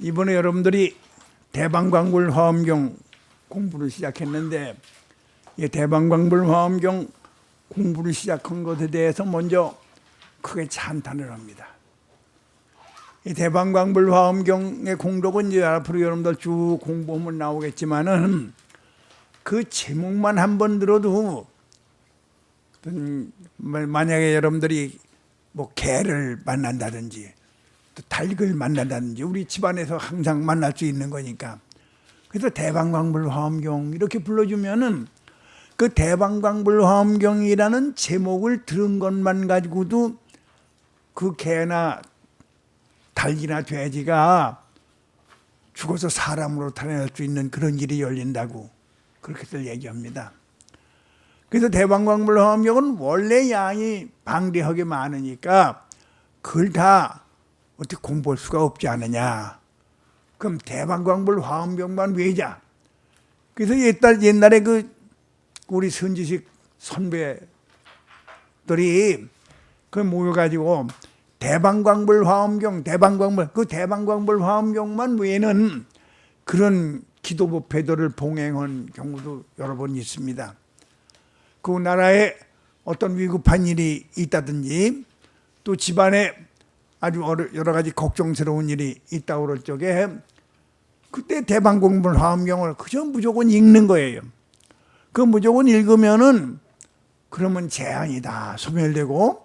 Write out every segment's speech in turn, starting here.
이번에 여러분들이 대방광불 화엄경 공부를 시작했는데, 이 대방광불 화엄경 공부를 시작한 것에 대해서 먼저 크게 찬탄을 합니다. 이 대방광불 화엄경의 공덕은 이제 앞으로 여러분들 쭉 공부하면 나오겠지만은, 그 제목만 한번 들어도 만약에 여러분들이 뭐 개를 만난다든지 또 닭을 만난다든지 우리 집안에서 항상 만날 수 있는 거니까, 그래서 대방광불 화엄경 이렇게 불러주면은 그 대방광불 화엄경이라는 제목을 들은 것만 가지고도 그 개나 닭이나 돼지가 죽어서 사람으로 태어날 수 있는 그런 일이 열린다고 그렇게들 얘기합니다. 그래서 대방광불 화엄경은 원래 양이 방대하게 많으니까 그걸 다 어떻게 공부할 수가 없지 않느냐. 그럼 대방광불 화엄경만 외자. 그래서 옛날에 그 우리 선지식 선배들이 그 모여가지고 대방광불 화엄경, 그 대방광불 화엄경만 외에는 그런 기도법회도를 봉행한 경우도 여러 번 있습니다. 그 나라에 어떤 위급한 일이 있다든지 또 집안에 아주 여러 가지 걱정스러운 일이 있다고 그럴 적에 그때 대방광불 화엄경을 그저 무조건 읽는 거예요. 그 무조건 읽으면은 그러면 재앙이 다 소멸되고,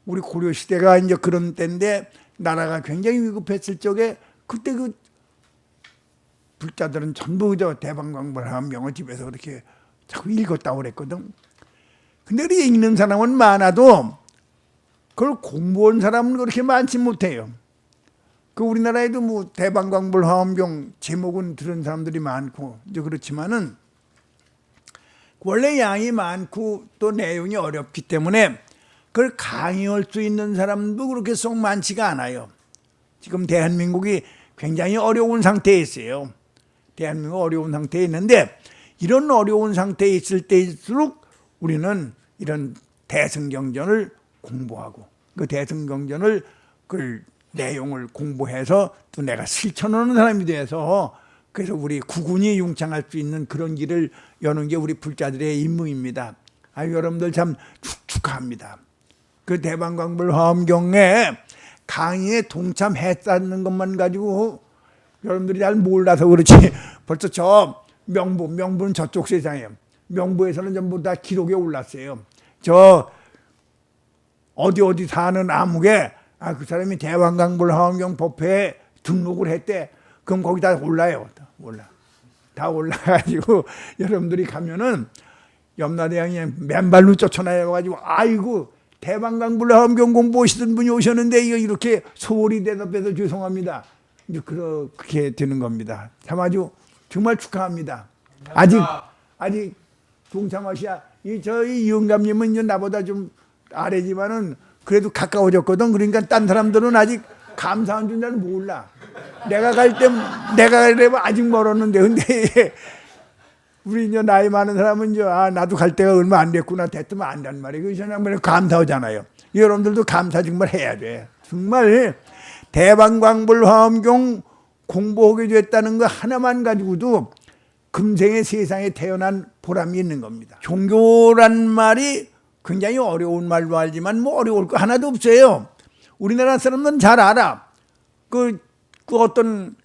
우리 고려시대가 이제 그런 때인데 나라가 굉장히 위급했을 적에 그때 그 불자들은 전부 저 대방광불 화엄경을 집에서 그렇게 자꾸 읽었다고 그랬거든. 근데 그렇게 읽는 사람은 많아도 그걸 공부한 사람은 그렇게 많지 못해요. 그 우리나라에도 뭐 대방광불 화엄경 제목은 들은 사람들이 많고 이제 그렇지만은 원래 양이 많고 또 내용이 어렵기 때문에 그걸 강의할 수 있는 사람도 그렇게 썩 많지가 않아요. 지금 대한민국이 굉장히 어려운 상태에 있어요. 대한민국 어려운 상태에 있는데, 이런 어려운 상태에 있을 때일수록 우리는 이런 대승경전을 공부하고 그 대승경전을 그 내용을 공부해서 또 내가 실천하는 사람이 돼서, 그래서 우리 국군이 융창할 수 있는 그런 길을 여는 게 우리 불자들의 임무입니다. 여러분들 참 축하합니다. 그 대방광불 화엄경에 강의에 동참했다는 것만 가지고 여러분들이 잘 몰라서 그렇지, 벌써 저 명부는 저쪽 세상이에요. 명부에서는 전부 다 기록에 올랐어요. 저 어디 사는 아무개 그 사람이 대방광불 화엄경 법회에 등록을 했대. 그럼 거기 다 올라요. 다 올라가지고 여러분들이 가면은 염라대왕이 맨발로 쫓아나가지고, 아이고 대방광불 화엄경 공부하시던 분이 오셨는데 이거 이렇게 소홀히 대답해서 죄송합니다. 이제 그렇게 되는 겁니다. 참 아주 정말 축하합니다. 아직 동참하셔야. 저희 영감님은 이제 나보다 좀 아래지만은 그래도 가까워졌거든. 그러니까 딴 사람들은 아직 감사한 줄 나는 몰라. 내가 가려면 아직 멀었는데, 근데 우리 이제 나이 많은 사람은 이제 나도 갈 때가 얼마 안 됐구나 됐으면 안단 말이에요. 그래서 그냥 감사하잖아요. 여러분들도 감사 정말 해야 돼. 정말 대방광불 화엄경 공부하게 됐다는 거 하나만 가지고도 금생의 세상에 태어난 보람이 있는 겁니다. 종교란 말이 굉장히 어려운 말로 알지만 뭐 어려울 거 하나도 없어요. 우리나라 사람들은 잘 알아. 그 어떤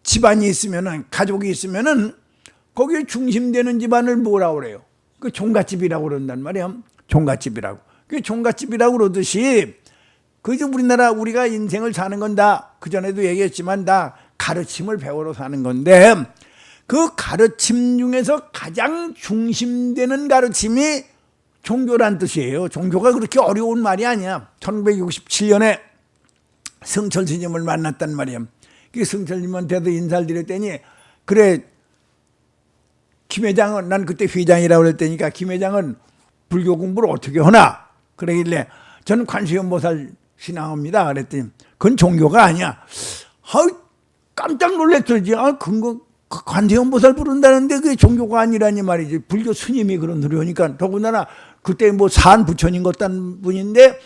집안이 있으면은, 가족이 있으면은 거기에 중심되는 집안을 뭐라고 그래요? 그 종갓집이라고 그런단 말이야. 종갓집이라고. 그 종갓집이라고 그러듯이, 그저 우리가 인생을 사는 건 다, 그전에도 얘기했지만 다 가르침을 배우러 사는 건데, 그 가르침 중에서 가장 중심되는 가르침이 종교란 뜻이에요. 종교가 그렇게 어려운 말이 아니야. 1967년에 성철 스님을 만났단 말이야. 그 성철 스님한테도 인사를 드렸더니, 그래 김 회장은, 난 그때 회장이라고 그랬다니까, 김 회장은 불교 공부를 어떻게 하나? 그러길래 저는 관세음보살 신앙합니다. 그랬더니 그건 종교가 아니야. 깜짝 놀랐더지. 관세음보살 부른다는데 그게 종교가 아니라니 말이지. 불교 스님이 그런 소리 하니까, 더군다나 그때 뭐 산 부처님 같다는 분인데,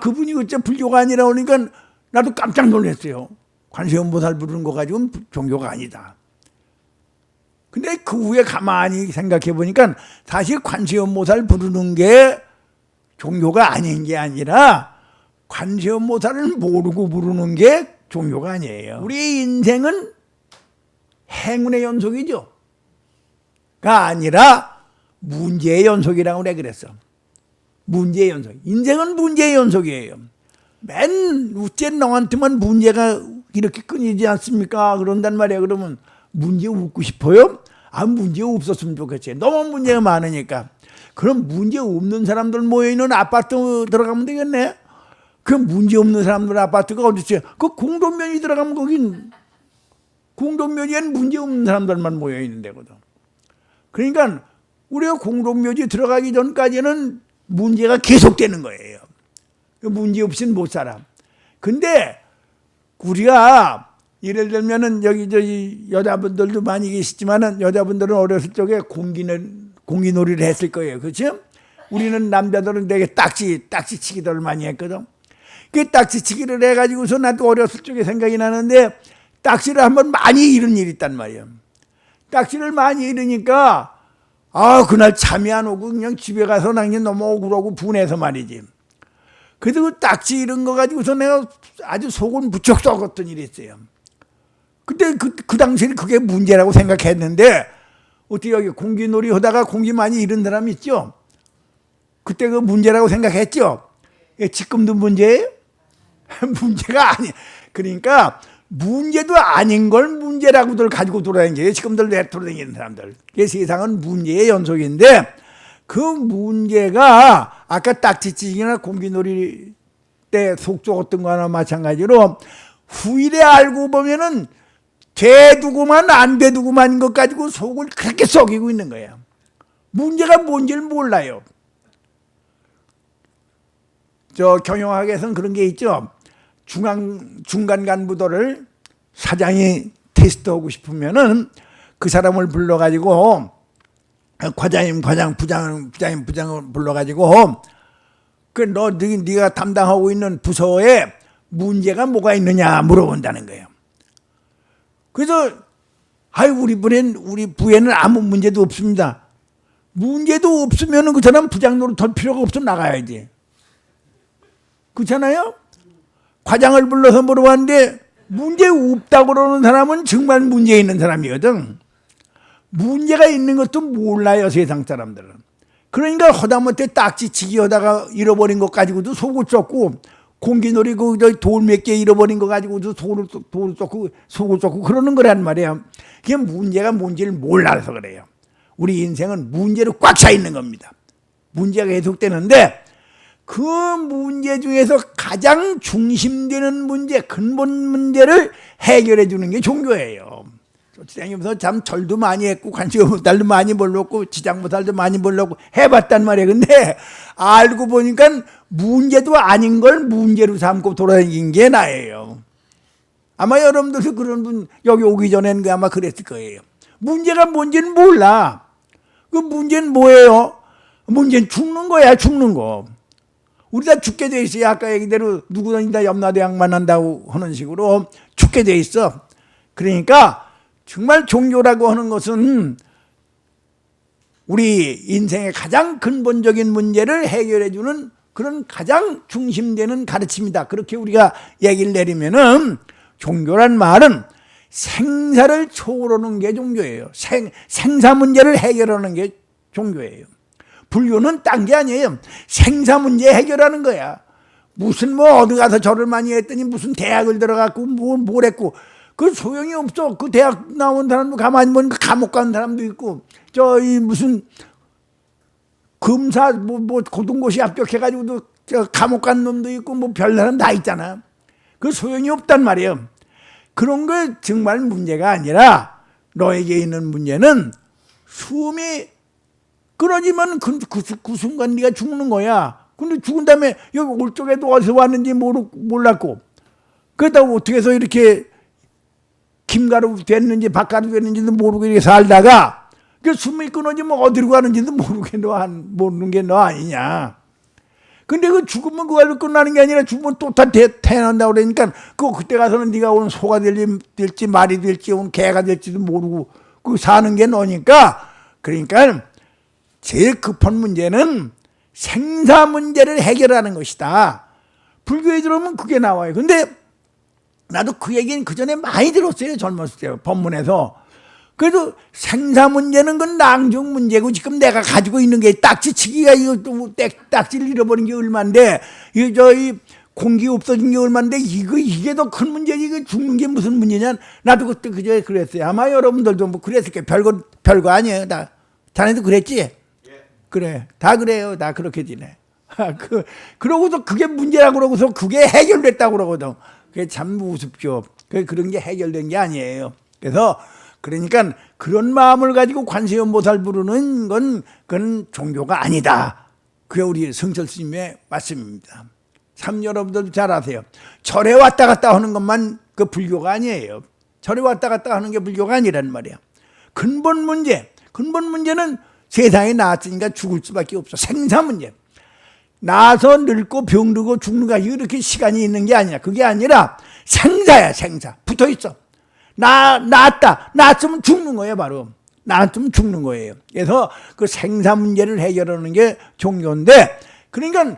그분이 그때 불교가 아니라 오니까 나도 깜짝 놀랐어요. 관세음보살 부르는 거 가지고는 종교가 아니다. 근데 그 후에 가만히 생각해 보니까 사실 관세음보살 부르는 게 종교가 아닌 게 아니라 관세음보살을 모르고 부르는 게 종교가 아니에요. 우리 인생은 행운의 연속이죠. 가 아니라 문제의 연속이라고 내가 그랬어. 문제의 연속. 인생은 문제의 연속이에요. 맨 우째 너한테만 문제가 이렇게 끊이지 않습니까? 그런단 말이야. 그러면 문제 웃고 싶어요? 아, 문제 없었으면 좋겠지. 너무 문제가 많으니까. 그럼 문제 없는 사람들 모여있는 아파트 들어가면 되겠네. 그 문제 없는 사람들 아파트가 어디 있어요? 그 공동면이 들어가면 거긴 공동묘지에는 문제 없는 사람들만 모여 있는 데거든. 그러니까 우리가 공동묘지 들어가기 전까지는 문제가 계속되는 거예요. 문제 없이는 못 살아. 근데 우리가 예를 들면은 여기 저기 여자분들도 많이 계시지만은 여자분들은 어렸을 적에 공기놀이를 했을 거예요. 그렇죠? 우리는 남자들은 되게 딱지치기들을 많이 했거든. 그 딱지치기를 해가지고서 나도 어렸을 적에 생각이 나는데 딱지를 한번 많이 잃은 일이 있단 말이에요. 딱지를 많이 잃으니까 그날 잠이 안 오고 그냥 집에 가서 그냥 너무 억울하고 분해서 말이지. 그래도 그 딱지 잃은 거 가지고서 내가 아주 속은 무척 썩었던 일이 있어요. 그때 그 당시에 그게 문제라고 생각했는데 어떻게 여기 공기놀이 하다가 공기 많이 잃은 사람 있죠? 그때 그 문제라고 생각했죠? 지금도 문제예요? 문제가 아니. 그러니까 문제도 아닌 걸 문제라고들 가지고 돌아다니는 지금들 내돌아다니는 사람들. 세상은 문제의 연속인데 그 문제가 아까 딱지치기나 공기놀이 때 속 썩었던 거나 마찬가지로 후일에 알고 보면은 되두고만 안 되두고만 것 가지고 속을 그렇게 썩이고 있는 거야. 문제가 뭔지를 몰라요. 저 경영학에서는 그런 게 있죠. 중간 간부들을 사장이 테스트하고 싶으면은 그 사람을 불러가지고 과장님, 부장을 불러가지고 네가 담당하고 있는 부서에 문제가 뭐가 있느냐 물어본다는 거예요. 그래서 우리 부에는 아무 문제도 없습니다. 문제도 없으면은 그 사람 부장 노릇할 필요가 없어 나가야지. 그렇잖아요? 과장을 불러서 물어봤는데 문제 없다고 그러는 사람은 정말 문제 있는 사람이거든. 문제가 있는 것도 몰라요, 세상 사람들은. 그러니까 허다못해 딱지치기 하다가 잃어버린 것 가지고도 속을 썩고 공기놀이 돌 몇 개 잃어버린 거 가지고도 돌을 썩고 속을 썩고 그러는 거란 말이에요. 그게 문제가 뭔지를 몰라서 그래요. 우리 인생은 문제로 꽉 차 있는 겁니다. 문제가 계속되는데 그 문제 중에서 가장 중심되는 문제, 근본 문제를 해결해 주는 게 종교예요. 쫓아다니면서 참 절도 많이 했고 관세음보살도 많이 불렀고 지장보살도 많이 불렀고 해봤단 말이에요. 근데 알고 보니까 문제도 아닌 걸 문제로 삼고 돌아다닌 게 나예요. 아마 여러분들도 그런 분 여기 오기 전에는 아마 그랬을 거예요. 문제가 뭔지는 몰라. 그 문제는 뭐예요? 문제는 죽는 거야, 죽는 거. 우리 다 죽게 돼 있어요. 아까 얘기대로 누구든지 다 염라대왕만 한다고 하는 식으로 죽게 돼 있어. 그러니까 정말 종교라고 하는 것은 우리 인생의 가장 근본적인 문제를 해결해 주는 그런 가장 중심되는 가르침이다. 그렇게 우리가 얘기를 내리면은 종교란 말은 생사를 초월하는 게 종교예요. 생사 문제를 해결하는 게 종교예요. 불교는 딴 게 아니에요. 생사 문제 해결하는 거야. 무슨 어디 가서 절을 많이 했더니 무슨 대학을 들어갔고 뭘 했고 그 소용이 없어. 그 대학 나온 사람도 가만히 보니까 감옥 간 사람도 있고 무슨 검사 고등고시 합격해가지고도 감옥 간 놈도 있고 별사람 다 있잖아. 그 소용이 없단 말이에요. 그런 게 정말 문제가 아니라 너에게 있는 문제는 숨이 끊어지면 그 순간 네가 죽는 거야. 근데 죽은 다음에 여기 올 쪽에도 어디서 왔는지 몰랐고 그러다가 어떻게 해서 이렇게 김가루 됐는지 박가루 됐는지도 모르고 이렇게 살다가 그 숨이 끊어지면 어디로 가는지도 모르는 게 너 아니냐. 근데 그 죽으면 그걸로 끝나는 게 아니라 죽으면 또 다 태어난다고 그러니까 그때 가서는 네가 오늘 소가 될지 말이 될지 오늘 개가 될지도 모르고 그 사는 게 너니까. 그러니까 제일 급한 문제는 생사 문제를 해결하는 것이다. 불교에 들어오면 그게 나와요. 근데 나도 그 얘기는 그 전에 많이 들었어요. 젊었을 때 법문에서. 그래도 생사 문제는 건 낭중 문제고 지금 내가 가지고 있는 게 딱지치기가 이것도 딱지를 잃어버린 게 얼만데 이 공기 없어진 게 얼만데 이게 더 큰 문제지. 이거 죽는 게 무슨 문제냐. 나도 그때 그저 그랬어요. 아마 여러분들도 뭐 그랬을 게 별거 아니에요. 다 자네도 그랬지? 예. 그래 다 그래요. 다 그렇게 지내. 그러고서 그게 문제라고 그러고서 그게 해결됐다고 그러거든. 그게 참 우습죠. 그런 게 해결된 게 아니에요. 그래서 그러니까 그런 마음을 가지고 관세음보살 부르는 그건 종교가 아니다. 그게 우리 성철 스님의 말씀입니다. 참 여러분들도 잘 아세요. 절에 왔다 갔다 하는 것만 그 불교가 아니에요. 절에 왔다 갔다 하는 게 불교가 아니란 말이야. 근본 문제는 세상에 나왔으니까 죽을 수밖에 없어. 생사 문제. 나서 늙고 병들고 죽는 거 이렇게 시간이 있는 게 아니야. 그게 아니라 생사야. 생사. 붙어 있어. 낳았으면 죽는 거예요. 바로 낳았으면 죽는 거예요. 그래서 그 생사 문제를 해결하는 게 종교인데, 그러니까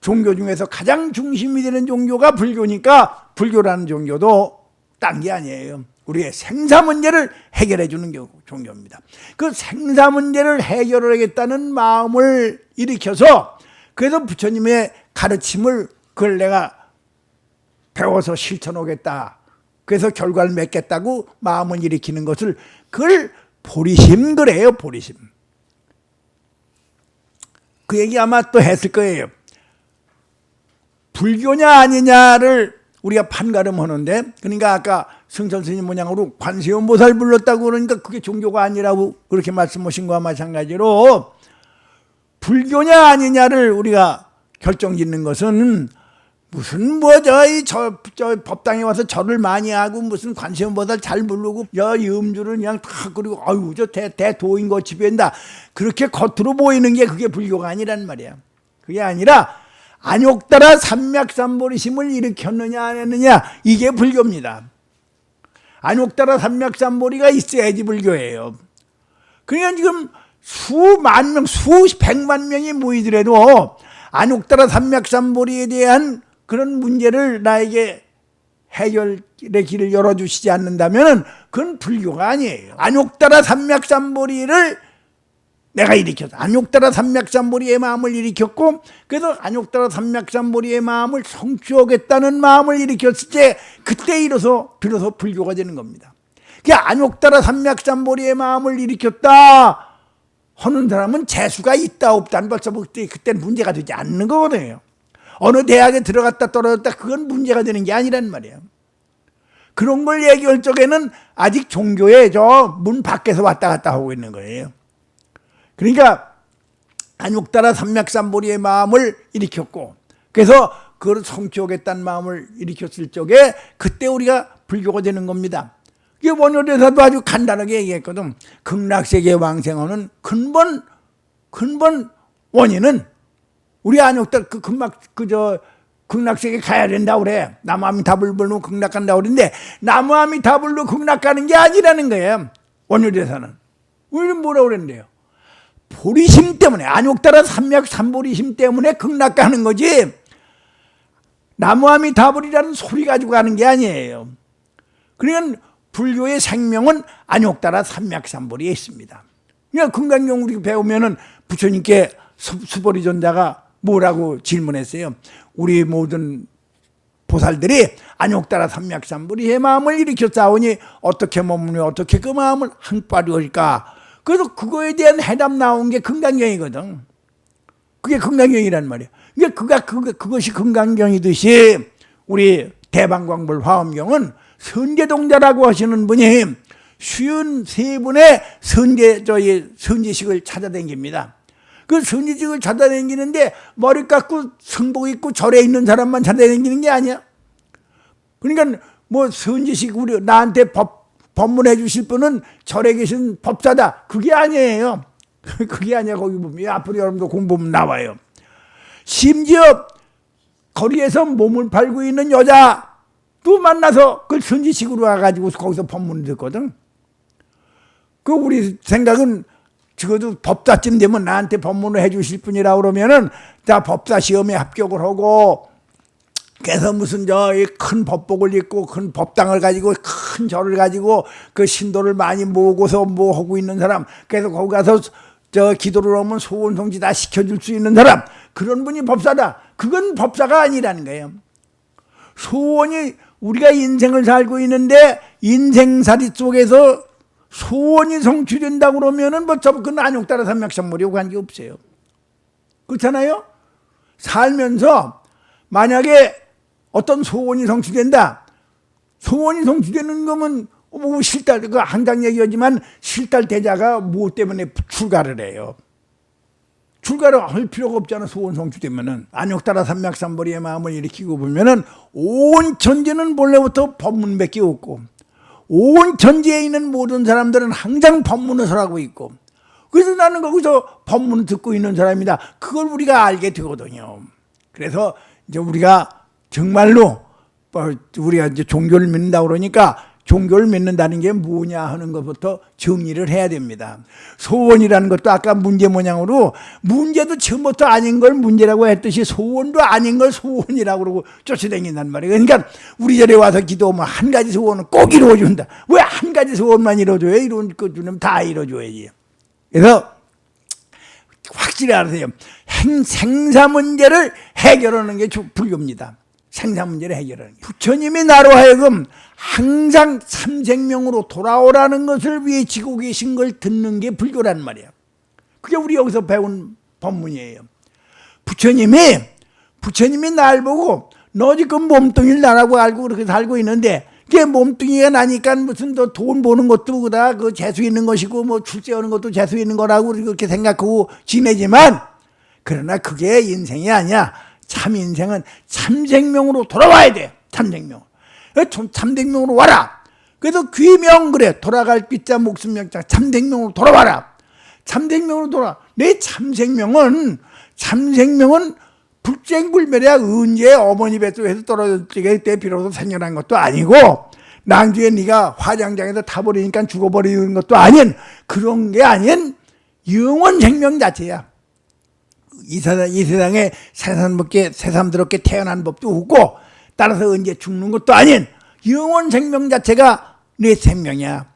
종교 중에서 가장 중심이 되는 종교가 불교니까 불교라는 종교도 딴 게 아니에요. 우리의 생사 문제를 해결해 주는 종교입니다. 그 생사 문제를 해결하겠다는 마음을 일으켜서, 그래서 부처님의 가르침을 그걸 내가 배워서 실천하겠다, 그래서 결과를 맺겠다고 마음을 일으키는 것을, 그걸 보리심 그래요. 보리심. 그 얘기 아마 또 했을 거예요. 불교냐 아니냐를 우리가 판가름하는데, 그러니까 아까 성철 스님 모양으로 관세음보살 불렀다고 그러니까 그게 종교가 아니라고 그렇게 말씀하신 거와 마찬가지로 불교냐 아니냐를 우리가 결정짓는 것은 무슨 저 법당에 와서 절을 많이 하고 무슨 관세음보살 잘 부르고 음주를 그냥 다 그리고 아유 저 대도인 거 지배한다, 그렇게 겉으로 보이는 게 그게 불교가 아니란 말이야. 그게 아니라 안욕따라 삼맥삼보리심을 일으켰느냐 안 했느냐, 이게 불교입니다. 안욕따라 삼맥삼보리가 있어야지 불교예요. 그러니까 지금 수만 명, 수백만 명이 모이더라도 안욕따라 삼맥삼보리에 대한 그런 문제를 나에게 해결의 길을 열어주시지 않는다면 그건 불교가 아니에요. 안욕따라 삼맥삼보리를 내가 일으켰어. 안욕따라 삼맥삼보리의 마음을 일으켰고, 그래서 안욕따라 삼맥삼보리의 마음을 성취하겠다는 마음을 일으켰을 때 그때 비로소 불교가 되는 겁니다. 그러니까 안욕따라 삼맥삼보리의 마음을 일으켰다 하는 사람은 재수가 있다 없다는 벌써 그때는 문제가 되지 않는 거거든요. 어느 대학에 들어갔다 떨어졌다 그건 문제가 되는 게 아니란 말이에요. 그런 걸 얘기할 적에는 아직 종교에 저 문 밖에서 왔다 갔다 하고 있는 거예요. 그러니까 안욕따라 삼맥삼보리의 마음을 일으켰고, 그래서 그걸 성취하겠다는 마음을 일으켰을 적에 그때 우리가 불교가 되는 겁니다. 이게 원효대사도 아주 간단하게 얘기했거든. 극락세계 왕생하는 근본 원인은 우리 안욕따라 극락세계 가야 된다 그래. 나무아미타불 불로 극락 간다 그러는데 나무아미타불로 극락 가는 게 아니라는 거예요. 원효대사는. 우리는 뭐라고 그랬는데요? 보리심 때문에, 안욕따라 삼맥삼보리심 때문에 극락 가는 거지 나무아미타불이라는 소리 가지고 가는 게 아니에요. 그러니까 불교의 생명은 안욕따라 삼맥삼보리에 있습니다. 그냥 금강경 우리 배우면은 부처님께 수보리존자가 뭐라고 질문했어요? 우리 모든 보살들이 안욕따라 삼맥삼보리의 마음을 일으켰사오니 어떻게 몸으로 어떻게 그 마음을 한바리올까? 그래서 그거에 대한 해답 나온 게 금강경이거든. 그게 금강경이란 말이야. 그러니까 그것이 금강경이듯이 우리 대방광불 화엄경은 선제동자라고 하시는 분이 53분의 선제식을 찾아다닙니다. 그 선제식을 찾아다니는데 머리 깎고 승복 입고 절에 있는 사람만 찾아다니는 게 아니야. 그러니까 뭐 선제식 우리 나한테 법문해 주실 분은 절에 계신 법사다, 그게 아니에요. 그게 아니야. 거기 보면 앞으로 여러분도 공부하면 나와요. 심지어 거리에서 몸을 팔고 있는 여자도 만나서 그걸 선지식으로 와가지고 거기서 법문을 듣거든. 그 우리 생각은 적어도 법사쯤 되면 나한테 법문을 해주실 분이라 그러면은 자 법사 시험에 합격을 하고 그래서 무슨 큰 법복을 입고 큰 법당을 가지고 큰 절을 가지고 그 신도를 많이 모으고서 뭐 하고 있는 사람, 그래서 거기 가서 기도를 하면 소원 성취 다 시켜줄 수 있는 사람, 그런 분이 법사다. 그건 법사가 아니라는 거예요. 소원이, 우리가 인생을 살고 있는데 인생살이 속에서 소원이 성취된다고 그러면은 뭐 그건 안욕 따라 삼맥상물이고 관계 없어요. 그렇잖아요? 살면서 만약에 어떤 소원이 성취된다. 소원이 성취되는 거면 뭐 실달, 그 항상 얘기하지만 실달 대자가 무엇 때문에 출가를 해요. 출가를 할 필요가 없잖아. 소원 성취되면은. 안욕 따라 삼맥삼벌이의 마음을 일으키고 보면은 온 천지는 본래부터 법문밖에 없고 온 천지에 있는 모든 사람들은 항상 법문을 설하고 있고, 그래서 나는 거기서 법문을 듣고 있는 사람이다. 그걸 우리가 알게 되거든요. 그래서 이제 우리가 정말로 우리가 이제 종교를 믿는다 그러니까 종교를 믿는다는 게 뭐냐 하는 것부터 정리를 해야 됩니다. 소원이라는 것도 아까 문제 모양으로 문제도 처음부터 아닌 걸 문제라고 했듯이 소원도 아닌 걸 소원이라고 그러고 쫓아다닌단 말이에요. 그러니까 우리 절에 와서 기도하면 한 가지 소원은 꼭 이루어준다. 왜 한 가지 소원만 이루어줘요? 이런 거 주면 다 이루어줘야지. 그래서 확실히 알아세요. 생사 문제를 해결하는 게 불교입니다. 생사 문제를 해결하는 게. 부처님이 나로 하여금 항상 삼생명으로 돌아오라는 것을 외치고 계신 걸 듣는 게 불교란 말이야. 그게 우리 여기서 배운 법문이에요. 부처님이 날 보고 너 지금 몸뚱이를 나라고 알고 그렇게 살고 있는데, 그게 몸뚱이가 나니까 무슨 돈 버는 것도 그다 그 재수 있는 것이고 뭐 출세하는 것도 재수 있는 거라고 그렇게 생각하고 지내지만, 그러나 그게 인생이 아니야. 참 인생은 참생명으로 돌아와야 돼. 참생명으로 와라. 그래서 귀명, 그래, 돌아갈 귀자 목숨 명자, 참생명으로 돌아와라. 참생명으로 돌아. 내 참생명은 불생불멸이야. 언제 어머니 뱃속에서 떨어질 때 비로소 생겨난 것도 아니고, 낭주에 네가 화장장에서 타버리니까 죽어버리는 것도 아닌, 그런 게 아닌 영원 생명 자체야. 이 세상에 새삼스럽게 태어난 법도 없고, 따라서 언제 죽는 것도 아닌 영원 생명 자체가 내 생명이야.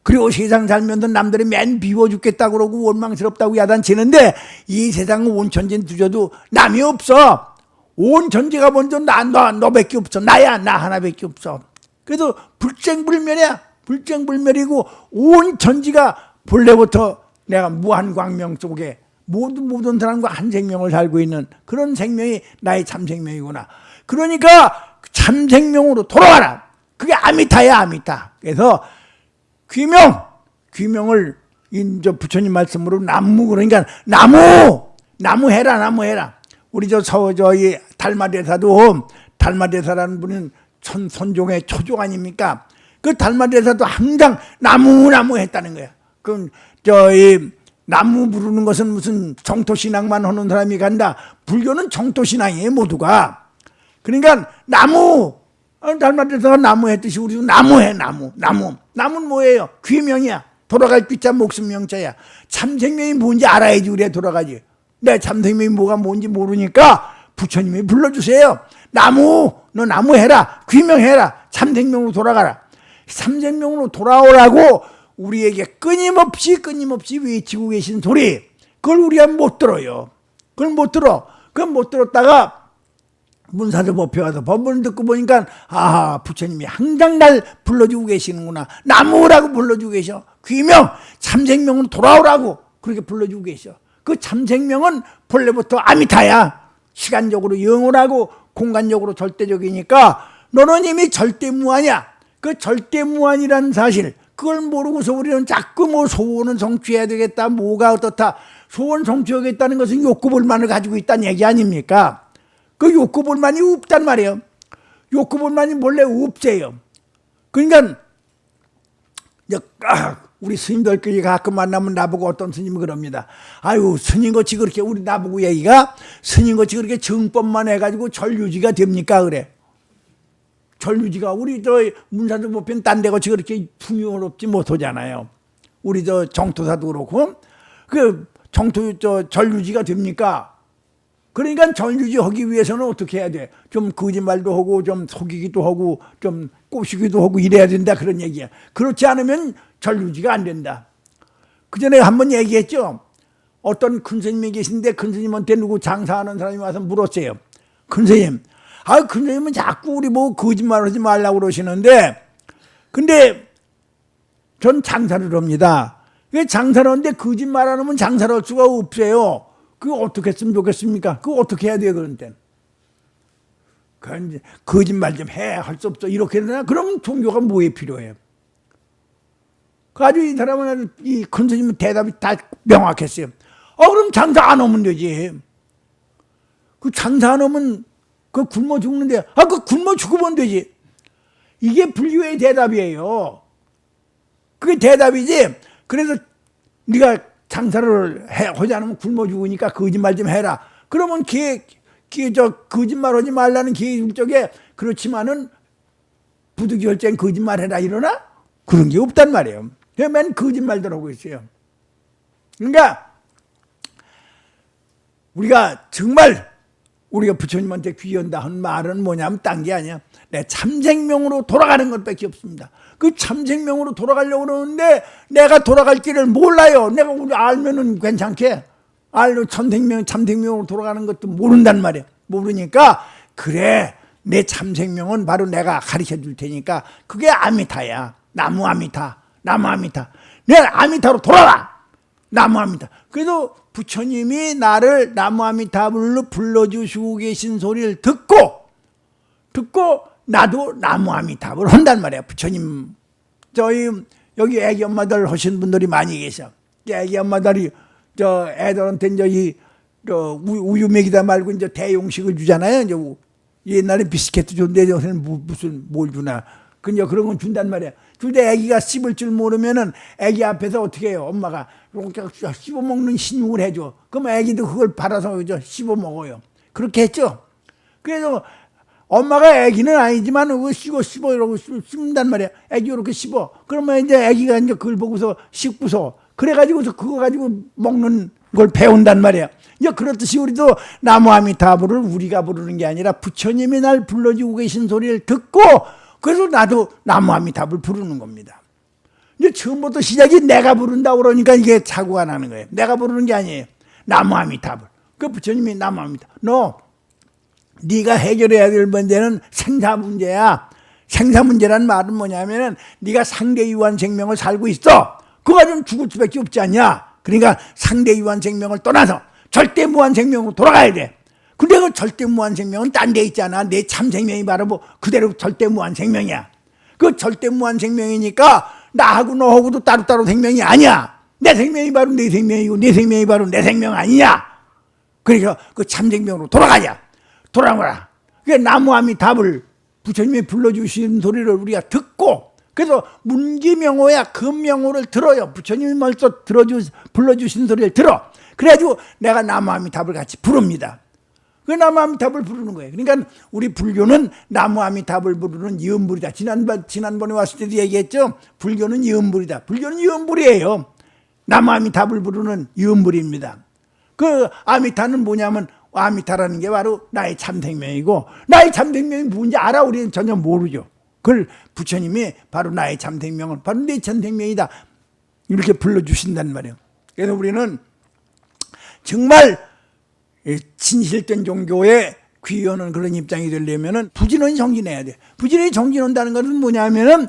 그리고 세상 살면서 남들이 맨 비워 죽겠다고 그러고 원망스럽다고 야단치는데, 이 세상은 온 천지는 두져도 남이 없어. 온 천지가 먼저 너밖에 없어. 나야, 나 하나밖에 없어. 그래서 불생불멸이야. 불생불멸이고 온 천지가 본래부터 내가 무한광명 속에 모든 사람과 한 생명을 살고 있는 그런 생명이 나의 참생명이구나. 그러니까 참생명으로 돌아와라. 그게 아미타야, 아미타. 그래서 귀명을 이제 부처님 말씀으로 나무, 그러니까 나무 해라. 우리 이 달마대사라는 분은 선종의 초종 아닙니까? 그 달마대사도 항상 나무 했다는 거야. 그럼 이 나무 부르는 것은 무슨 정토신앙만 하는 사람이 간다. 불교는 정토신앙이에요, 모두가. 그러니까 달마대사가 나무 했듯이 우리도 나무해. 나무는 뭐예요? 귀명이야. 돌아갈 귀자 목숨 명자야. 참생명이 뭔지 알아야지 우리가 돌아가지. 내 참생명이 뭐가 뭔지 모르니까 부처님이 불러주세요. 너 나무 해라. 귀명해라. 참생명으로 돌아가라. 참생명으로 돌아오라고 우리에게 끊임없이 외치고 계신 소리, 그걸 우리가 못 들어요. 그걸 못 들었다가 문사조 법회 와서 법문을 듣고 보니까, 부처님이 항상 날 불러주고 계시는구나. 나무라고 불러주고 계셔. 귀명, 참생명은 돌아오라고 그렇게 불러주고 계셔. 그 참생명은 본래부터 아미타야. 시간적으로 영원하고 공간적으로 절대적이니까 너는 이미 절대무한이야. 그 절대무한이라는 사실, 그걸 모르고서 우리는 자꾸 뭐 소원은 성취해야 되겠다, 뭐가 어떻다. 소원 성취하겠다는 것은 욕구불만을 가지고 있다는 얘기 아닙니까? 그 욕구불만이 없단 말이에요. 욕구불만이 원래 없어요. 그러니까 우리 스님들끼리 가끔 만나면 나보고 어떤 스님이 그럽니다. 아유, 스님같이 그렇게 우리 나보고 얘기가 스님같이 그렇게 정법만 해가지고 절유지가 됩니까? 그래. 절유지가 우리 저 문사도 보편 딴 데같이 그렇게 풍요롭지 못하잖아요. 우리 저 정토사도 그렇고 그 정토 저 절유지가 됩니까? 그러니까 절유지 하기 위해서는 어떻게 해야 돼? 좀 거짓말도 하고 좀 속이기도 하고 좀 꼬시기도 하고 이래야 된다 그런 얘기야. 그렇지 않으면 절유지가 안 된다. 그 전에 한번 얘기했죠. 어떤 큰 스님이 계신데 큰 스님한테 누구 장사하는 사람이 와서 물었어요. 큰 스님, 큰 스님은 자꾸 우리 뭐 거짓말하지 말라고 그러시는데, 근데 전 장사를 합니다. 장사를 하는데 거짓말 안 하면 장사를 할 수가 없어요. 그거 어떻게 했으면 좋겠습니까? 그거 어떻게 해야 돼요, 그런 때는? 거짓말 좀 해, 할 수 없어. 이렇게 되나? 그럼 종교가 뭐에 필요해요? 아주 이 사람은 이 큰 스님은 대답이 다 명확했어요. 그럼 장사 안 하면 되지. 그 장사 안 하면 그 굶어 죽는데, 그 굶어 죽으면 되지. 이게 불교의 대답이에요. 그게 대답이지. 그래서 네가 장사를 하지 않으면 굶어 죽으니까 거짓말 좀 해라. 그러면 거짓말 하지 말라는 계율적에 그렇지만은 부득이할땐 거짓말 해라 이러나? 그런 게 없단 말이에요. 맨 거짓말들 하고 있어요. 그러니까 우리가 정말 우리가 부처님한테 귀한다 한 말은 뭐냐면 딴 게 아니야. 내 참생명으로 돌아가는 것밖에 없습니다. 그 참생명으로 돌아가려고 그러는데 내가 돌아갈 길을 몰라요. 내가 우리 알면은 괜찮게 알고 참생명으로 돌아가는 것도 모른단 말이야. 모르니까 그래 내 참생명은 바로 내가 가르쳐 줄 테니까 그게 아미타야. 나무 아미타. 내 아미타로 돌아라. 나무 아미타. 그래도 부처님이 나를 나무 아미타불로 불러주시고 계신 소리를 듣고 나도 나무 아미타불 한단 말이야. 부처님 저희 여기 애기 엄마들 하신 분들이 많이 계셔. 애기 엄마들이 저 애들한테 이제 우유 먹이다 말고 이제 대용식을 주잖아요. 이제 옛날에 비스켓도 줬는데 요새는 무슨 뭘 주나. 그냥 그런 건 준단 말이야. 근데 애기가 씹을 줄 모르면은 애기 앞에서 어떻게 해요? 엄마가 이렇게 씹어 먹는 신용을 해줘. 그럼 애기도 그걸 받아서 씹어 먹어요. 그렇게 했죠. 그래서 엄마가 애기는 아니지만 씹어 이러고 씹는단 말이야. 애기 이렇게 씹어. 그러면 이제 애기가 이제 그걸 보고서 씹고서 그래가지고서 그거 가지고 먹는 걸 배운단 말이야. 이제 그렇듯이 우리도 나무 아미타불을 우리가 부르는 게 아니라 부처님이 날 불러주고 계신 소리를 듣고 그래서 나도 나무 아미타불 부르는 겁니다. 이제 처음부터 시작이 내가 부른다고 그러니까 이게 사고가 나는 거예요. 내가 부르는 게 아니에요. 나무 아미타불. 그 부처님이 나무 아미타불. 네가 해결해야 될 문제는 생사 문제야. 생사 문제란 말은 뭐냐면은 네가 상대 유한 생명을 살고 있어. 그거 좀 죽을 수밖에 없지 않냐. 그러니까 상대 유한 생명을 떠나서 절대 무한 생명으로 돌아가야 돼. 근데 그 절대 무한 생명은 딴 데 있잖아. 내 참 생명이 바로 뭐 그대로 절대 무한 생명이야. 그 절대 무한 생명이니까 나하고 너하고도 따로따로 생명이 아니야. 내 생명이 바로 내 생명이고 내 생명이 바로 내 생명 아니냐. 그러니까 그 참 생명으로 돌아가자. 돌아오라. 그게 나무 아미타불 부처님이 불러주신 소리를 우리가 듣고 그래서 문기명호야 금명호를 들어요. 부처님이 먼저 불러주신 소리를 들어. 그래가지고 내가 나무 아미타불 같이 부릅니다. 그 나무 아미타불 부르는 거예요. 그러니까 우리 불교는 나무 아미타불 부르는 이음불이다. 지난번에 왔을 때도 얘기했죠. 불교는 이음불이다. 불교는 이음불이에요. 나무 아미타불 부르는 이음불입니다. 그 아미타는 뭐냐면 아미타라는 게 바로 나의 참생명이고 나의 참생명이 뭔지 알아? 우리는 전혀 모르죠. 그걸 부처님이 바로 나의 참생명은 바로 내 참생명이다. 이렇게 불러주신단 말이에요. 그래서 우리는 정말 진실된 종교에 귀하는 그런 입장이 되려면은 부지런히 정진해야 돼. 부지런히 정진한다는 것은 뭐냐면은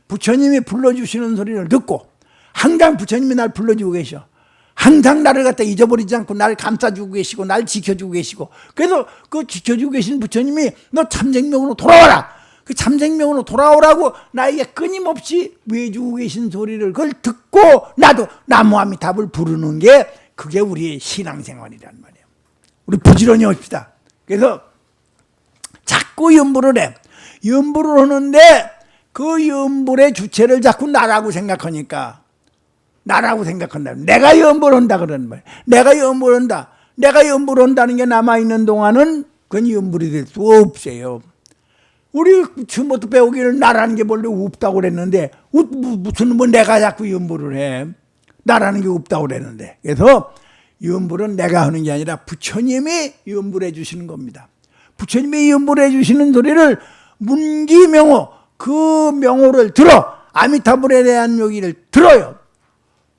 부처님이 불러주시는 소리를 듣고 항상 부처님이 날 불러주고 계셔. 항상 나를 갖다 잊어버리지 않고 나를 감싸주고 계시고 나를 지켜주고 계시고 그래서 그 지켜주고 계신 부처님이 너 참생명으로 돌아와라. 그 참생명으로 돌아오라고 나에게 끊임없이 외주고 계신 소리를 그걸 듣고 나도 나무 아미타불 부르는 게 그게 우리의 신앙생활이란 말이에요. 우리 부지런히 합시다. 그래서 자꾸 염불을 해. 염불을 하는데 그 염불의 주체를 자꾸 나라고 생각하니까 나라고 생각한다. 내가 연보를 한다 그러는 말이야. 내가 연보를 한다. 내가 연보를 한다는 게 남아있는 동안은 그건 연불이 될 수 없어요. 우리 처음부터 배우기를 나라는 게 원래 없다고 그랬는데 무슨 뭐 내가 자꾸 연보를 해. 나라는 게 없다고 그랬는데. 그래서 연불은 내가 하는 게 아니라 부처님이 연불해 주시는 겁니다. 부처님이 연불해 주시는 소리를 문기명호, 그 명호를 들어. 아미타불에 대한 얘기를 들어요.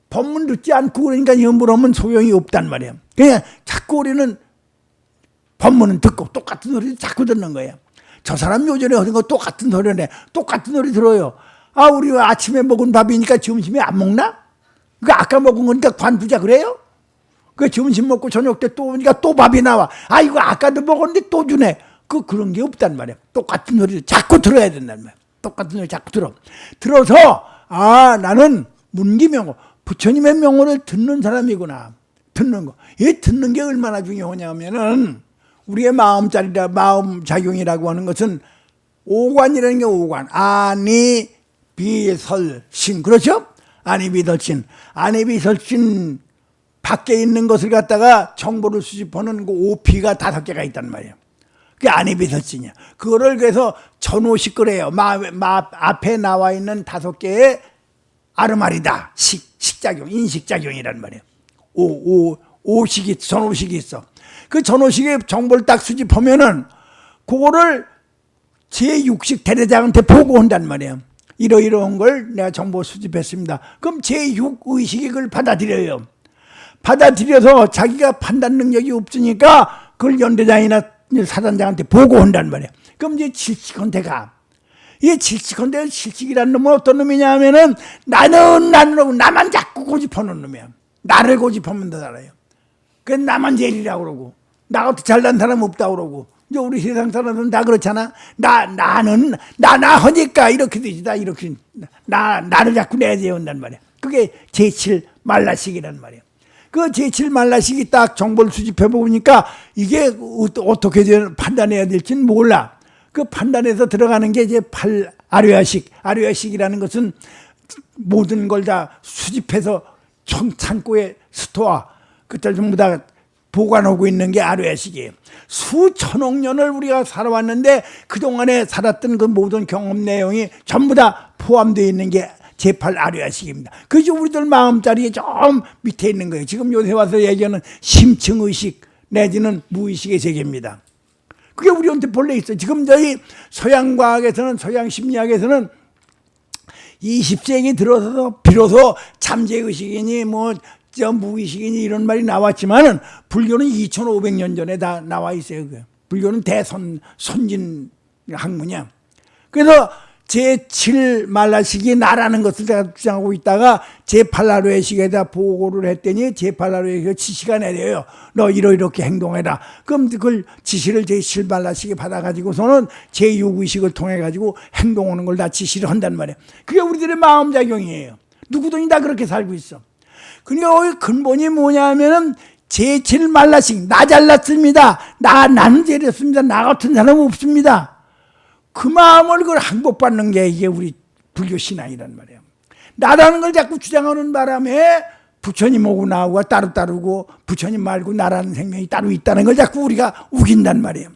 법문 듣지 않고 그러니까 연불하면 소용이 없단 말이에요. 그냥 자꾸 우리는 법문은 듣고 똑같은 소리 자꾸 듣는 거예요. 저 사람 요전에 하는 거 똑같은 소리네. 똑같은 소리 들어요. 아, 우리 아침에 먹은 밥이니까 점심에 안 먹나? 그 아까 먹은 거니까 관두자 그래요? 그 점심 먹고 저녁 때 또 오니까 또 밥이 나와. 아, 이거 아까도 먹었는데 또 주네. 그런 게 없단 말이야. 똑같은 소리 자꾸 들어야 된단 말이야. 똑같은 소리 자꾸 들어. 들어서, 아, 나는 문기명호, 부처님의 명호를 듣는 사람이구나. 듣는 거. 이 듣는 게 얼마나 중요하냐면은, 우리의 마음 작용이라고 하는 것은 오관이라는 게 오관. 아니, 비설신. 그렇죠? 아니, 비설신. 아니, 비설신 밖에 있는 것을 갖다가 정보를 수집하는 그 오피가 5개가 있단 말이에요. 그게 아니, 비설신이야. 그거를 그래서 전오식 그래요. 앞에 나와 있는 5개의 아르마리다. 식작용, 인식작용이란 말이에요. 오식이, 전오식이 있어. 그 전오식의 정보를 딱 수집하면은 그거를 제6식 대대장한테 보고한단 말이에요. 이러이러한 걸 내가 정보 수집했습니다. 그럼 제6의식이 그걸 받아들여요. 받아들여서 자기가 판단 능력이 없으니까 그걸 연대장이나 사단장한테 보고한단 말이에요. 그럼 이제 질식한테 가. 이 질식한테, 질식이라는 놈은 어떤 놈이냐 하면은 나는 나만 자꾸 고집하는 놈이야. 나를 고집하면 더 잘해요. 그래서 나만 제일이라고 그러고, 나같이 잘난 사람 없다고 그러고, 이제 우리 세상 사람들은 다 그렇잖아. 나는, 나 하니까 이렇게 되지. 이렇게, 나를 자꾸 내재운단 말이야. 그게 제7 말라식이란 말이야. 그 제7 말라식이 딱 정보를 수집해 보니까 이게 어떻게 판단해야 될지는 몰라. 그 판단해서 들어가는 게 이제 8 아류야식. 아류야식이라는 것은 모든 걸 다 수집해서 창고에 스토어, 그때 전부 다 보관하고 있는 게 아류야식이에요. 수천억 년을 우리가 살아왔는데 그동안에 살았던 그 모든 경험 내용이 전부 다 포함되어 있는 게 제8 아류야식입니다. 그게 우리들 마음자리에 좀 밑에 있는 거예요. 지금 요새 와서 얘기하는 심층의식 내지는 무의식의 세계입니다. 그게 우리한테 본래 있어요. 지금 저희 서양과학에서는, 서양심리학에서는 20세기 들어서 비로소 잠재의식이니 무의식이니 이런 말이 나왔지만은 불교는 2500년 전에 다 나와 있어요. 불교는 선진 학문이야. 그래서 제7 말라식이 나라는 것을 제가 주장하고 있다가 제8아류야식에다 보고를 했더니 제8아류야식이 지시가 내려요. 너 이렇게 행동해라. 그럼 그걸 지시를 제7 말라식이 받아가지고서는 제6의식을 통해가지고 행동하는 걸 다 지시를 한단 말이에요. 그게 우리들의 마음작용이에요. 누구든지 다 그렇게 살고 있어. 그러니까 근본이 뭐냐면은 제7 말라식, 나 잘났습니다. 나는 잘했습니다. 나 같은 사람은 없습니다. 그 마음을 그걸 항복받는 게 이게 우리 불교 신앙이란 말이에요. 나라는 걸 자꾸 주장하는 바람에 부처님하고 나하고 따로 부처님 말고 나라는 생명이 따로 있다는 걸 자꾸 우리가 우긴단 말이에요.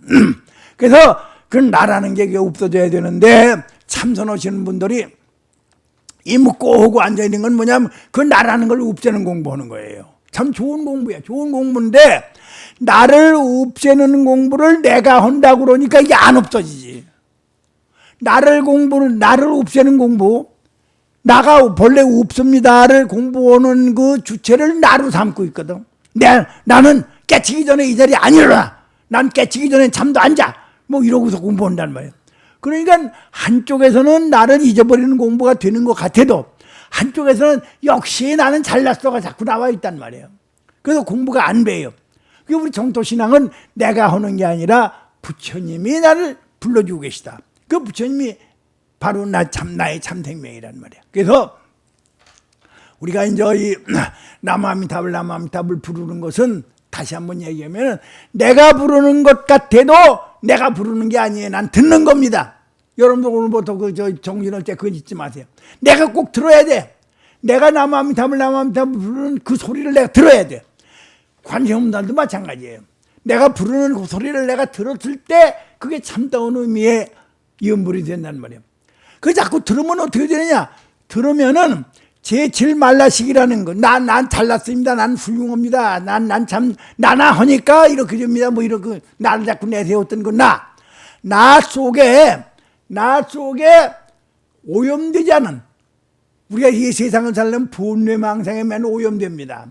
그래서 그 나라는 게 없어져야 되는데 참선하시는 분들이 이묵고 하고 앉아있는 건 뭐냐면 그 나라는 걸 없애는 공부하는 거예요. 참 좋은 공부야. 좋은 공부인데 나를 없애는 공부를 내가 한다고 그러니까 이게 안 없어지지. 나를 없애는 공부, 나가 본래 없습니다를 공부하는 그 주체를 나로 삼고 있거든. 나는 깨치기 전에 이 자리에 안 일어나. 난 깨치기 전에 잠도 안 자. 이러고서 공부한단 말이에요. 그러니까 한쪽에서는 나를 잊어버리는 공부가 되는 것 같아도 한쪽에서는 역시 나는 잘났어가 자꾸 나와 있단 말이에요. 그래서 공부가 안 돼요. 우리 정토신앙은 내가 하는 게 아니라 부처님이 나를 불러주고 계시다. 그 부처님이 바로 나의 참생명이란 말이야. 그래서 우리가 이제 이 나무아미타불 부르는 것은 다시 한번 얘기하면 내가 부르는 것 같아도 내가 부르는 게 아니에요. 난 듣는 겁니다. 여러분도 오늘부터 정신할 때 그거 잊지 마세요. 내가 꼭 들어야 돼. 내가 나무아미타불 부르는 그 소리를 내가 들어야 돼. 관심 없는 사람도 마찬가지예요. 내가 부르는 그 소리를 내가 들었을 때 그게 참다운 의미의 염불이 된단 말이에요. 그 자꾸 들으면 어떻게 되느냐? 들으면은 제7말라식이라는 거. 난 잘났습니다. 난 훌륭합니다. 난 참 나나 하니까 이렇게 됩니다. 뭐 이렇게 나를 자꾸 내세웠던 거 나 속에 오염되지 않은, 우리가 이 세상을 살려면 본뇌망상에 맨 오염됩니다.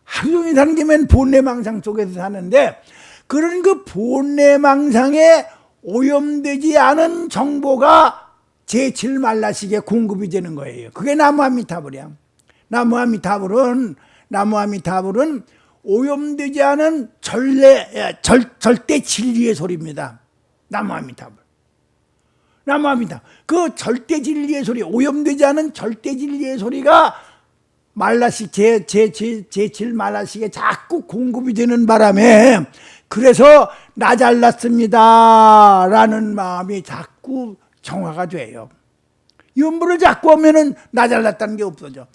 하루 종일 사는 게 맨 본뇌망상 속에서 사는데, 그런 그 본뇌망상에 오염되지 않은 정보가 제7말라식에 공급이 되는 거예요. 그게 나무아미타불이야. 나무아미타불은 오염되지 않은 절대 진리의 소리입니다. 나무아미타불. 그 절대 진리의 소리, 오염되지 않은 절대 진리의 소리가 말라식, 제7말라식에 자꾸 공급이 되는 바람에, 그래서 나 잘났습니다 라는 마음이 자꾸 정화가 돼요. 염불을 자꾸 하면은 나 잘났다는 게 없어져.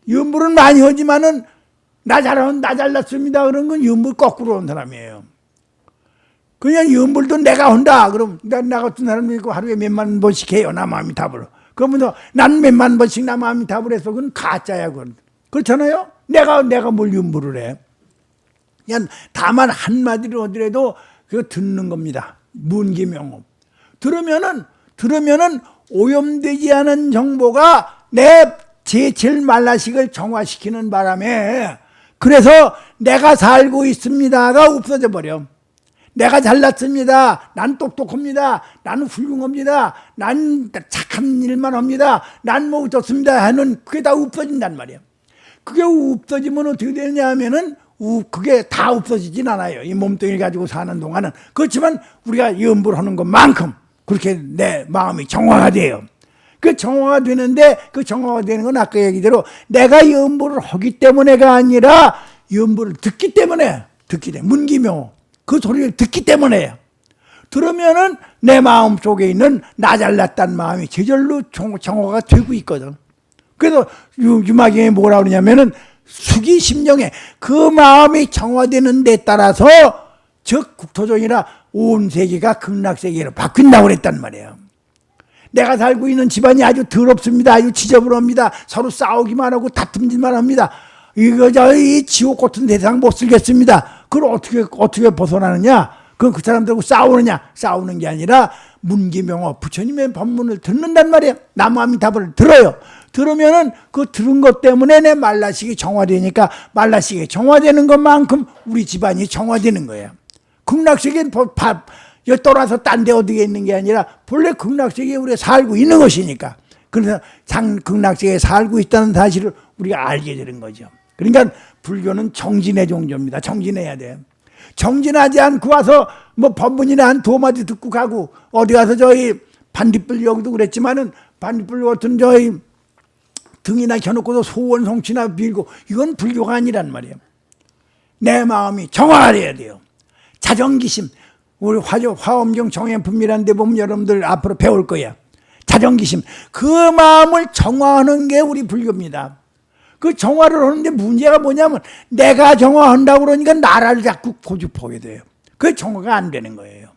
염불은 많이 하지만은 나 잘났습니다 그런 건 염불 거꾸로 온 사람이에요. 그냥 염불도 내가 한다. 그럼 나 같은 사람이 하루에 몇만 번씩 해요. 나무아미타불. 그러면서 난 몇만 번씩 나무아미타불 해서 그건 가짜야. 그건. 그렇잖아요. 내가 뭘 염불을 해. 그냥 다만 한마디로 하더라도 그거 듣는 겁니다. 문기명업. 들으면은 오염되지 않은 정보가 내 제7말라식을 정화시키는 바람에, 그래서 내가 살고 있습니다가 없어져 버려. 내가 잘났습니다. 난 똑똑합니다. 난 훌륭합니다. 난 착한 일만 합니다. 난 뭐 좋습니다 하는 그게 다 없어진단 말이에요. 그게 없어지면 어떻게 되느냐 하면은 그게 다 없어지진 않아요. 이 몸뚱이를 가지고 사는 동안은. 그렇지만 우리가 염불하는 것만큼 그렇게 내 마음이 정화가 돼요. 그 정화가 되는데, 그 정화가 되는 건 아까 얘기대로 내가 염불을 하기 때문에가 아니라 염불을 듣기 때문에 문기묘 그 소리를 듣기 때문에요. 들으면은 내 마음 속에 있는 나 잘났다는 마음이 저절로 정화가 되고 있거든. 그래서 유마경에 뭐라 그러냐면은 수기심령에 그 마음이 정화되는 데 따라서 즉 국토종이라 온 세계가 극락세계로 바뀐다고 그랬단 말이에요. 내가 살고 있는 집안이 아주 더럽습니다. 아주 지저분합니다. 서로 싸우기만 하고 다툼질만 합니다. 이 지옥 같은 세상 못 살겠습니다. 그걸 어떻게 벗어나느냐? 그건 그 사람들하고 싸우느냐? 싸우는 게 아니라 문기명어 부처님의 법문을 듣는단 말이에요. 나무아미타불을 들어요. 들으면은 그 들은 것 때문에 내 말라식이 정화되니까 말라식이 정화되는 것만큼 우리 집안이 정화되는 거예요. 극락세계는 떠나서 딴 데 어디에 있는 게 아니라 본래 극락세계에 우리가 살고 있는 것이니까. 그래서 극락세계에 살고 있다는 사실을 우리가 알게 되는 거죠. 그러니까 불교는 정진의 종교입니다. 정진해야 돼. 정진하지 않고 와서 뭐 법문이나 한 2마디 듣고 가고, 어디 가서 저희 반딧불 여기도 그랬지만은 반딧불 같은 저희 등이나 켜놓고서 소원 성취나 빌고, 이건 불교가 아니란 말이에요. 내 마음이 정화해야 돼요. 자정기심. 우리 화엄경 정행품이라는 데 보면 여러분들 앞으로 배울 거야. 자정기심. 그 마음을 정화하는 게 우리 불교입니다. 그 정화를 하는데 문제가 뭐냐면 내가 정화한다고 그러니까 나라를 자꾸 고집하게 돼요. 그게 정화가 안 되는 거예요.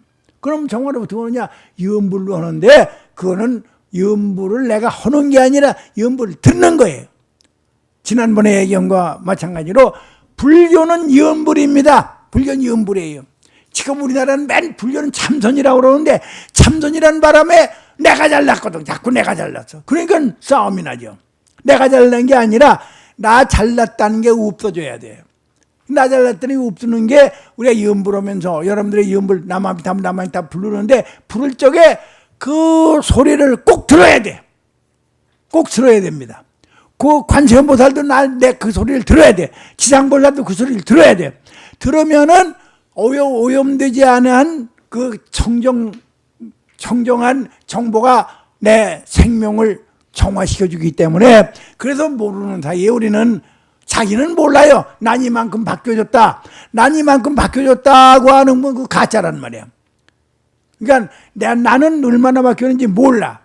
그럼 정화를 어떻게 하느냐? 염불로 하는데 그거는 염불을 내가 하는 게 아니라 염불을 듣는 거예요. 지난번에 얘기한 것과 마찬가지로 불교는 염불입니다. 불교는 염불이에요. 지금 우리나라는 맨 불교는 참선이라고 그러는데 참선이라는 바람에 내가 잘났거든. 자꾸 내가 잘났어. 그러니까 싸움이 나죠. 내가 잘난 게 아니라 나 잘났다는 게 없어져야 돼요. 나 잘났다는 게 없어지는 게 우리가 염불하면서 여러분들의 염불 나무아미타불 부르는데 부를 적에 그 소리를 꼭 들어야 돼. 꼭 들어야 됩니다. 그 관세음보살도 내 그 소리를 들어야 돼. 지상보살도 그 소리를 들어야 돼. 들으면은 오염되지 않은 그 청정한 정보가 내 생명을 정화시켜주기 때문에, 그래서 모르는 사이에 우리는 자기는 몰라요. 난 이만큼 바뀌어졌다. 난 이만큼 바뀌어졌다고 하는 건 그 가짜란 말이야. 그러니까 나는 얼마나 바뀌었는지 몰라.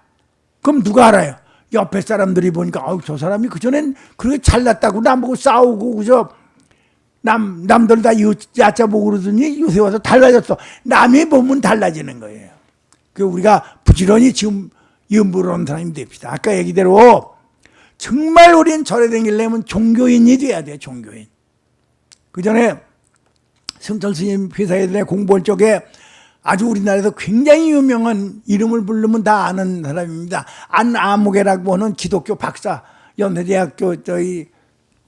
그럼 누가 알아요? 옆에 사람들이 보니까 아우 저 사람이 그전엔 그렇게 잘났다고 나보고 싸우고 그저 남들 다 얕잡고 그러더니 요새 와서 달라졌어. 남이 보면 달라지는 거예요. 그 우리가 부지런히 지금 염불하는 사람이 됩시다. 아까 얘기대로 정말 우리는 절에 다니려면 종교인이 돼야 돼. 종교인. 그 전에 성철 스님 회사에 공부할 적에 아주 우리나라에서 굉장히 유명한 이름을 부르면 다 아는 사람입니다. 안아무개라고 하는 기독교 박사, 연세대학교 저희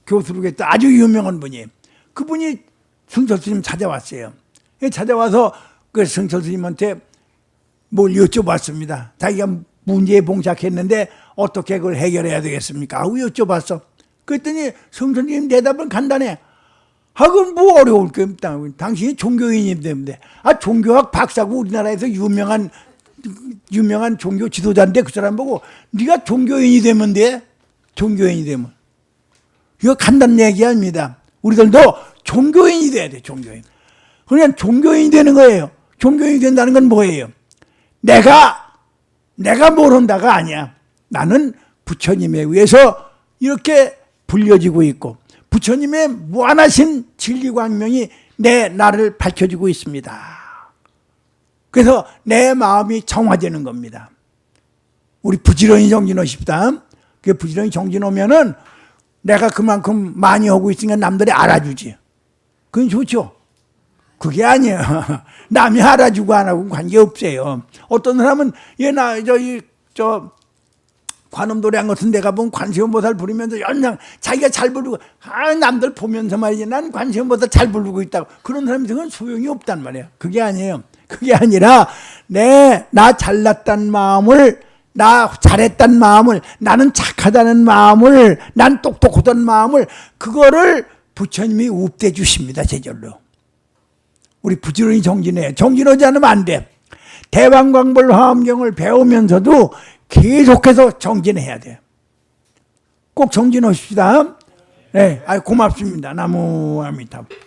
교수로 했던 아주 유명한 분이에요. 그분이 성철 스님 찾아왔어요. 찾아와서 그 성철 스님한테 뭘 여쭤봤습니다. 자기가 문제에 봉착했는데 어떻게 그걸 해결해야 되겠습니까? 하고 여쭤봤어. 그랬더니 성철 스님 대답은 간단해. 그건 뭐 어려울 게 없다. 당신이 종교인이 되는데. 종교학 박사고 우리나라에서 유명한 종교 지도자인데 그 사람 보고 네가 종교인이 되면 돼? 종교인이 되면. 이거 간단한 얘기 아닙니다. 우리들도 종교인이 돼야 돼. 종교인. 그냥 종교인이 되는 거예요. 종교인이 된다는 건 뭐예요? 내가 모른다가 아니야. 나는 부처님에 의해서 이렇게 불려지고 있고 부처님의 무한하신 진리광명이 나를 밝혀주고 있습니다. 그래서 내 마음이 정화되는 겁니다. 우리 부지런히 정진하십시다. 그 부지런히 정진하면은 내가 그만큼 많이 하고 있으니까 남들이 알아주지. 그건 좋죠. 그게 아니에요. 남이 알아주고 안 하고 관계없어요. 어떤 사람은 관음도량 같은 데 가보면 관세음보살 부르면서 연장 자기가 잘 부르고 남들 보면서 말이지 난 관세음보살 잘 부르고 있다고 그런 사람들은 소용이 없단 말이에요. 그게 아니에요. 그게 아니라 나 잘났단 마음을 나 잘했단 마음을 나는 착하다는 마음을 난 똑똑하다는 마음을 그거를 부처님이 웁대 주십니다. 제절로. 우리 부지런히 정진해. 정진하지 않으면 안 돼. 대왕광불 화엄경을 배우면서도 계속해서 정진해야 돼요. 꼭 정진하십시다. 네, 고맙습니다. 나무 아미타불.